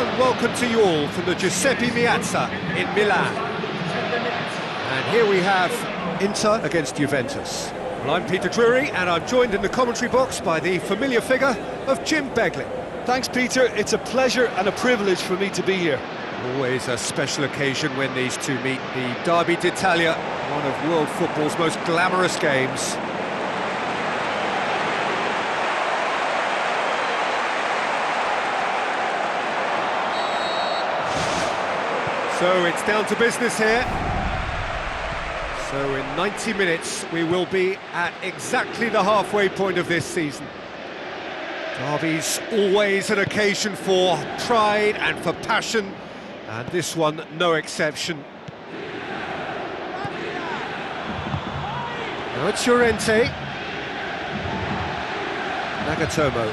and welcome to you all from the Giuseppe Meazza in Milan. And here we have Inter against Juventus. Well, I'm Peter Drury, and I'm joined in the commentary box by the familiar figure of Jim Beglin. Thanks, Peter. It's a pleasure and a privilege for me to be here. Always a special occasion when these two meet. The Derby d'Italia, one of world football's most glamorous games. So it's down to business here. So in 90 minutes we will be at exactly the halfway point of this season. Derby's always an occasion for pride and for passion, and this one no exception. Now it's Llorente. Nagatomo.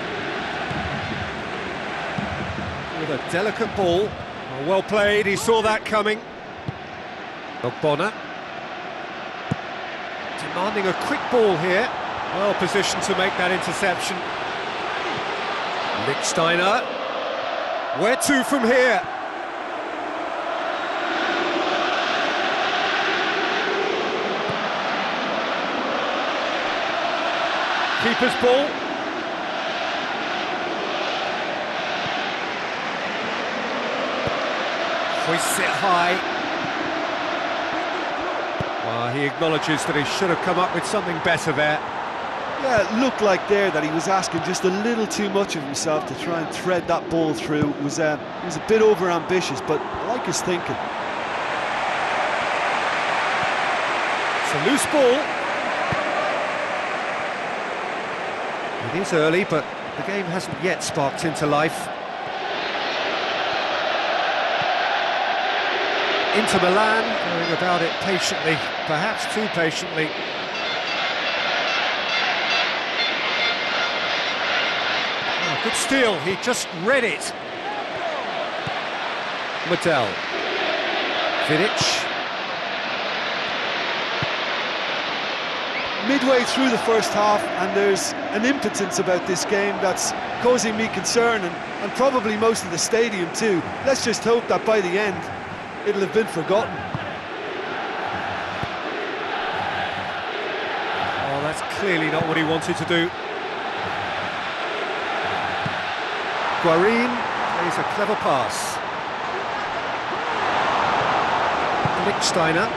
With a delicate ball. Well played, he saw that coming. Ogbonna. Demanding a quick ball here. Well positioned to make that interception. Lichtsteiner. Where to from here? Keeper's ball. Hoists it high. Well, he acknowledges that he should have come up with something better there. Yeah, it looked like there that he was asking just a little too much of himself to try and thread that ball through. He was a bit over-ambitious, but I like his thinking. It's a loose ball. It is early, but the game hasn't yet sparked into life. Inter Milan going about it patiently, perhaps too patiently. Oh, good steal, he just read it. Medel. Vidic. Midway through the first half, and there's an impotence about this game that's causing me concern, and probably most of the stadium too. Let's just hope that by the end it'll have been forgotten. Oh, that's clearly not what he wanted to do. Guarín plays a clever pass. Lichtsteiner.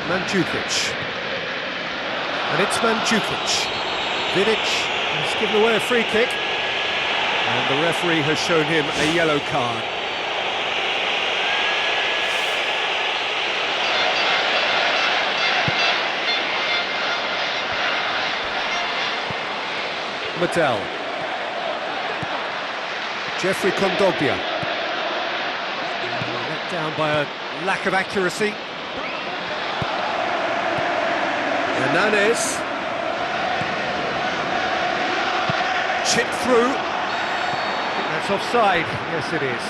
Mandzukic. And it's Mandzukic. Vidic has given away a free kick. And the referee has shown him a yellow card. Mattel. Jeffrey Kondogbia. Let down by a lack of accuracy. Hernanes. Chipped through. That's offside. Yes, it is.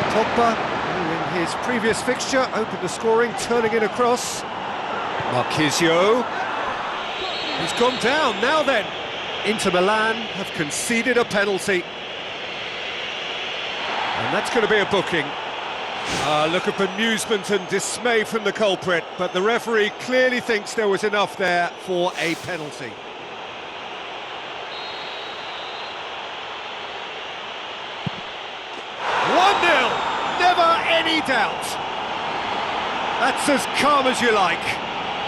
Pogba, who in his previous fixture opened the scoring, turning it across. Marchisio. He's gone down. Now then, Inter Milan have conceded a penalty. And that's going to be a booking. A look of bemusement and dismay from the culprit, but the referee clearly thinks there was enough there for a penalty. Never any doubt. That's as calm as you like.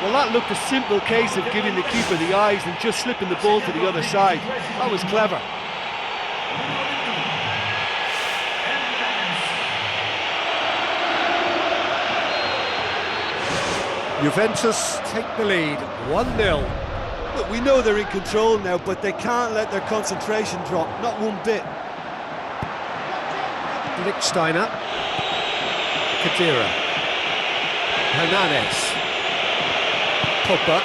Well, that looked a simple case of giving the keeper the eyes and just slipping the ball to the other side. That was clever. Juventus take the lead, 1-0. Look, we know they're in control now, but they can't let their concentration drop, not one bit. Lichtsteiner. Khedira. Hernanes. Pogba.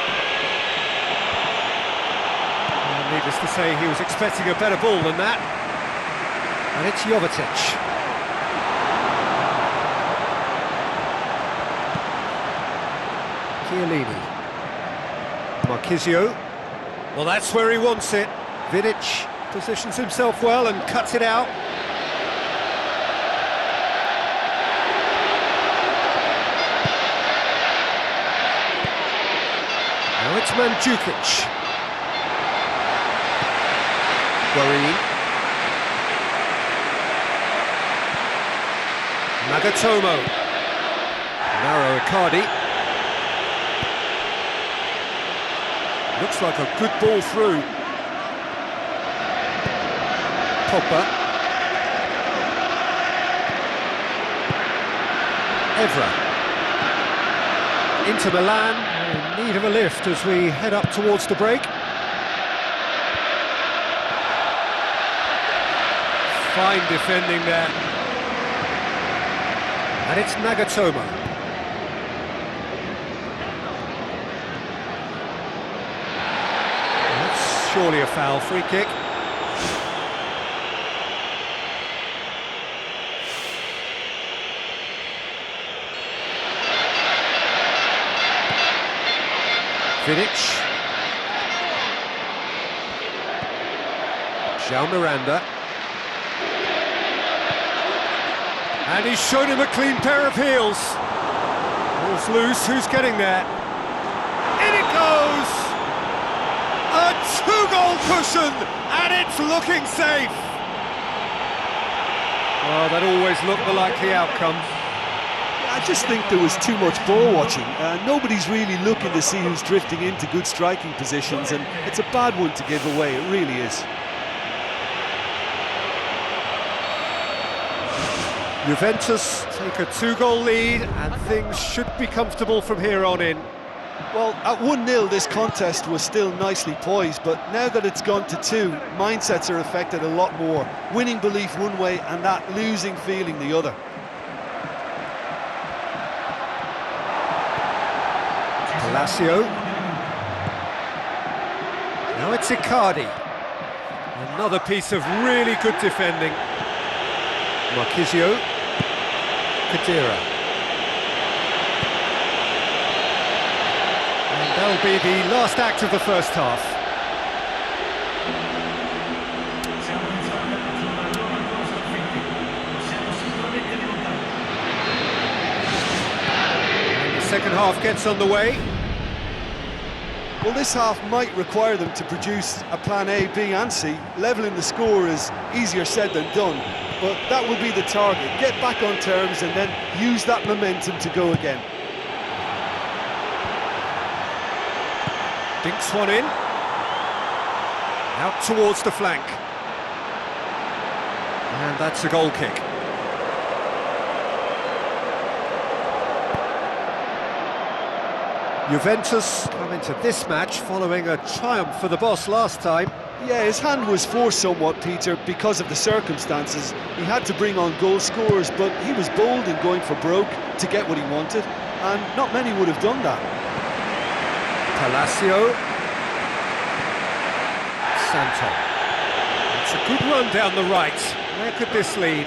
And the needless to say, he was expecting a better ball than that. And it's Jovetic. Chiellini. Marchisio. Well, that's where he wants it. Vidic positions himself well and cuts it out. Now it's Mandzukic. Guarini. Nagatomo. Narrow Icardi. Looks like a good ball through. Pogba. Evra. Inter Milan in need of a lift as we head up towards the break. Fine defending there. And it's Nagatomo. That's surely a foul, free kick. Vidic. João Miranda. And he's shown him a clean pair of heels. Ball's loose, who's getting there? In it goes! A two-goal cushion, and it's looking safe! Well, that always looked the likely outcome. I just think there was too much ball watching. Nobody's really looking to see who's drifting into good striking positions, and it's a bad one to give away, it really is. Juventus take a two-goal lead, and things should be comfortable from here on in. Well, at 1-0 this contest was still nicely poised, but now that it's gone to 2, mindsets are affected a lot more. Winning belief one way and that losing feeling the other. Palacio. Now it's Icardi. Another piece of really good defending. Marchisio. Khedira. And that'll be the last act of the first half. And the second half gets underway. Well, this half might require them to produce a plan A, B and C. Levelling the score is easier said than done, but that will be the target. Get back on terms and then use that momentum to go again. Dinks one in. Out towards the flank. And that's a goal kick. Juventus come into this match following a triumph for the boss last time. Yeah, his hand was forced somewhat, Peter, because of the circumstances. He had to bring on goal scorers, but he was bold in going for broke to get what he wanted, and not many would have done that. Palacio. Santo. It's a good run down the right. Where could this lead?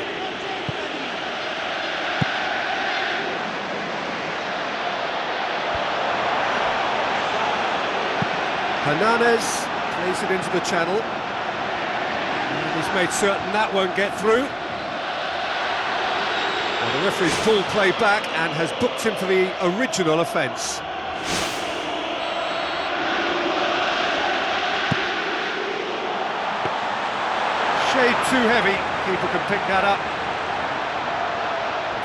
Hernandez plays it into the channel. And he's made certain that won't get through. Well, the referee's pulled play back and has booked him for the original offence. Shade too heavy, keeper can pick that up.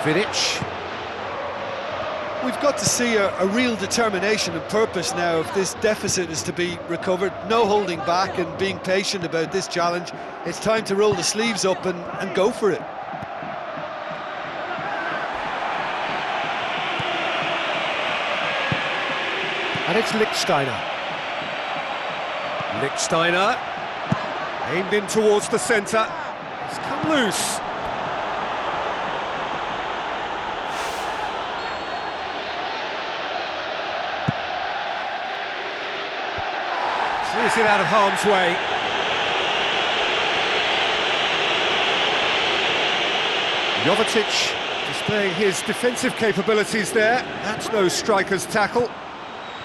Vidic. We've got to see a real determination and purpose now if this deficit is to be recovered. No holding back and being patient about this challenge. It's time to roll the sleeves up and go for it. And it's Lichtsteiner. Lichtsteiner, aimed in towards the centre. It's come loose. Clears it out of harm's way. Jovetic displaying his defensive capabilities there. That's no striker's tackle.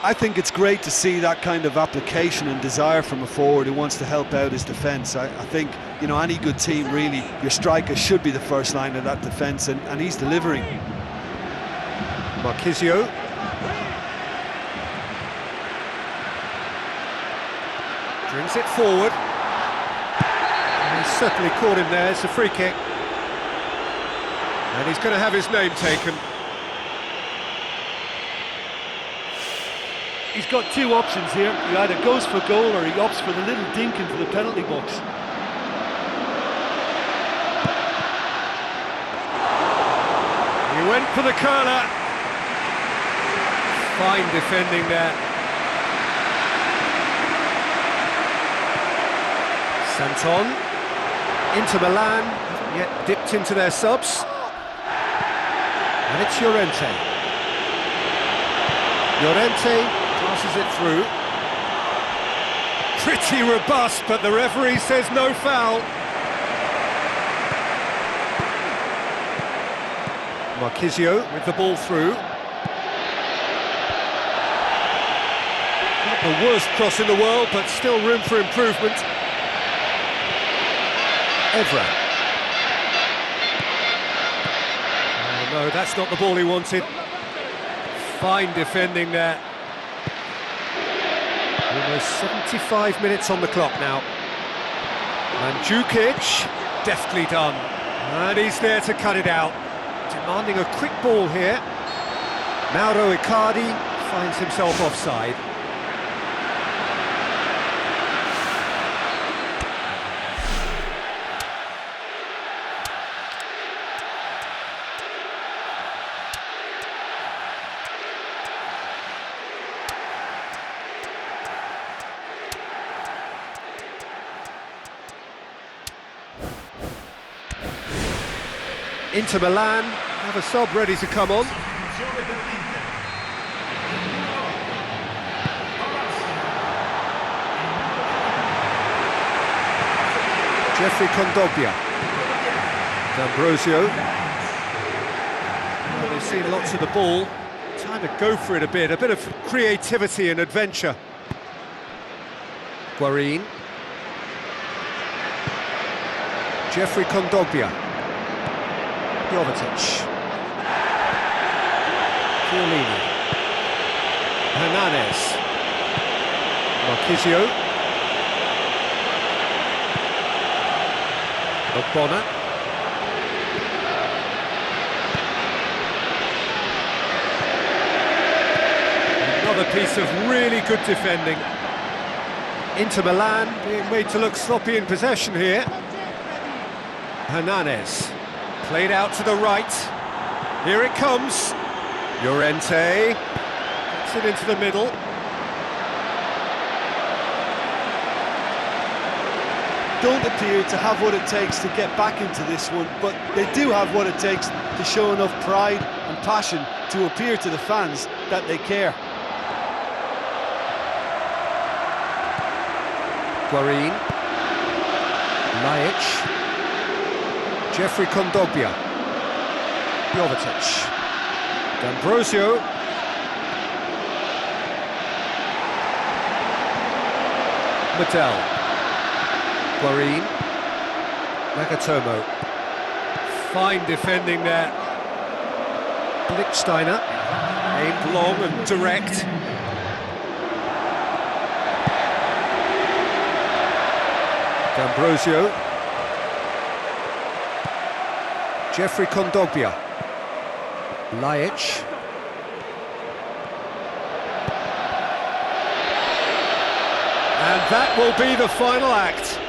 I think it's great to see that kind of application and desire from a forward who wants to help out his defence. I think, you know, any good team, really, your striker should be the first line of that defence, and he's delivering. Marchisio. Brings it forward. And he's certainly caught him there. It's a free kick. And he's going to have his name taken. He's got two options here. He either goes for goal or he opts for the little dink into the penalty box. He went for the curler. Fine defending there. Santon. Inter Milan haven't yet dipped into their subs. And it's Llorente. Llorente passes it through. Pretty robust, but the referee says no foul. Marchisio with the ball through. Not the worst cross in the world, but still room for improvement. Evra. Oh no, that's not the ball he wanted. Fine defending there. Almost 75 minutes on the clock now. And Djukic, deftly done. And he's there to cut it out. Demanding a quick ball here. Mauro Icardi finds himself offside. Inter Milan have a sub ready to come on. Jeffrey Kondogbia. D'Ambrosio. Well, they've seen lots of the ball. Time to go for it a bit of creativity and adventure. Guarin. Jeffrey Kondogbia. Jovetic. Chiellini. Hernanes. Marchisio. Ogbonna. Another piece of really good defending. Inter Milan being made to look sloppy in possession here. Hernanes. Played out to the right. Here it comes. Llorente gets it into the middle. Don't appear to have what it takes to get back into this one, but they do have what it takes to show enough pride and passion to appear to the fans that they care. Guarin. Laic. Jeffrey Kondogbia. Jovetic. D'Ambrosio. Medel. Guarin. Nagatomo. Fine defending there. Lichtsteiner. Aimed long and direct. D'Ambrosio. Jeffrey Kondogbia. Laic. And that will be the final act.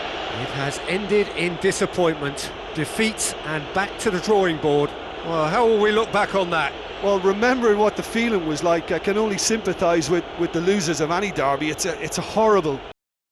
It has ended in disappointment, defeat, and back to the drawing board. Well, how will we look back on that? Well, remembering what the feeling was like, I can only sympathise with the losers of any derby. It's a horrible